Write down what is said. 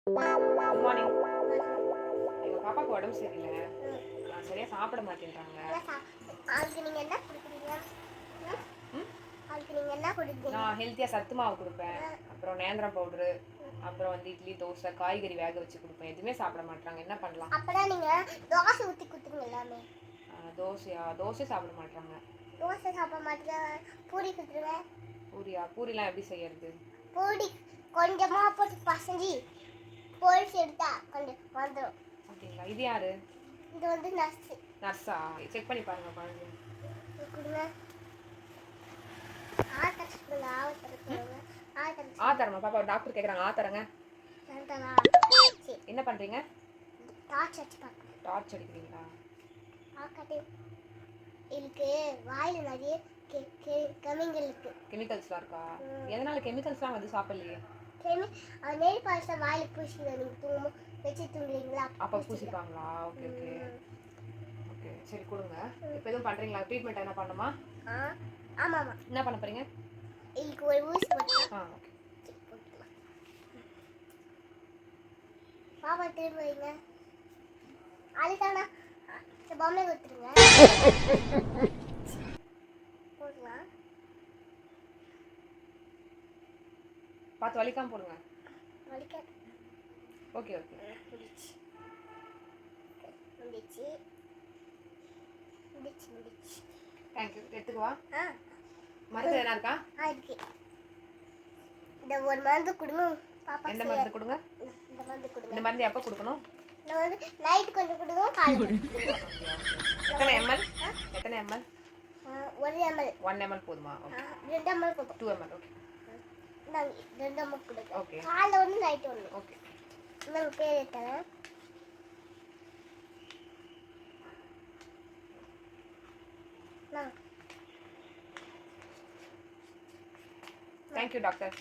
Good morning. எங்கள் பாப்பாவுக்கு உடம்பு சரியில்லை, சரியாக சாப்பிட மாட்டேன்றாங்க. அதுக்கு நீங்கள் என்ன கொடுக்குறீங்க? அதுக்கு நீங்கள் என்ன கொடுக்குறீங்க? நான் ஹெல்த்தியாக சத்து மாவு கொடுப்பேன், அப்புறம் நேந்திரம் பவுட்ரு, அப்புறம் வந்து இட்லி தோசை காய்கறி வேக வச்சு கொடுப்பேன். எதுவுமே சாப்பிட மாட்டாங்க. என்ன பண்ணலாம்? அப்போதான் நீங்கள் தோசை ஊற்றி கொடுத்துருங்க எல்லாமே. தோசை சாப்பிட மாட்டாங்க. தோசை சாப்பிட மாட்டேங்க. பூரி கொடுத்துருங்க. பூரிலாம் எப்படி செய்யறது? பூரி கொஞ்சமாக போட்டு பசஞ்சி பொரிச்சு எடுத்தா கொஞ்சம் வந்துடும். அப்படிங்களா? இது யாரு? இது வந்து நர்ஸா? செக் பண்ணி பாருங்க குழந்தை. கொடுங்க. தரமா பாப்பா? டாக்டர் கேட்குறாங்க. தரங்க. என்ன பண்ணுறீங்க? டார்ச் அடிக்கிறீங்களா? இதுக்கு வாயில் நிறைய கெமிக்கல்ஸ்லாம் இருக்கா? எதனால கெமிக்கல்ஸ்லாம் வந்து சாப்பிடலையே? நெல் பாலிஷ் வாயில் பூசிங்க. நீங்கள் வச்சு தூங்குறீங்களா? அப்போ பூசிப்பாங்களா? ஓகே ஓகே ஓகே, சரி கொடுங்க. இப்போ எதுவும் பண்ணுறீங்களா? ட்ரீட்மெண்ட் என்ன பண்ணுமா? ஆமாம். என்ன பண்ண போகிறீங்க? இதுக்கு ஒரு ஊசி போட்டு ஓகே. பாப்பா திரும்ப வைங்க. அதுதானா பொம்மை கொடுத்துருங்க. போடலாம். பார்த்து வலிக்காம போடுங்க. வலிக்காது. Okay okay. முடிச்சு. தேங்க்யூ. எடுத்துக்குவா. மருந்து எதனா இருக்கா? இருக்கு. இந்த ஒரு மருந்து கொடுங்க பாப்பா. எந்த மருந்து கொடுங்க? இந்த மருந்து கொடுங்க. இந்த மருந்து எப்போ கொடுக்கணும்? நான் வந்து நைட் கொஞ்சம் கொடுங்க, காலையில. எத்தனை ml? 1 ml. 1 ml போதுமா? ஓகே. 2 ml போதும். 2 ml. ஓகே. நான் 2 ml கொடுங்க. ஓகே. காலையில ஒன்று நைட் ஒன்று. ஓகே. நான் பேர் எடுத்தேன். Thank you doctor.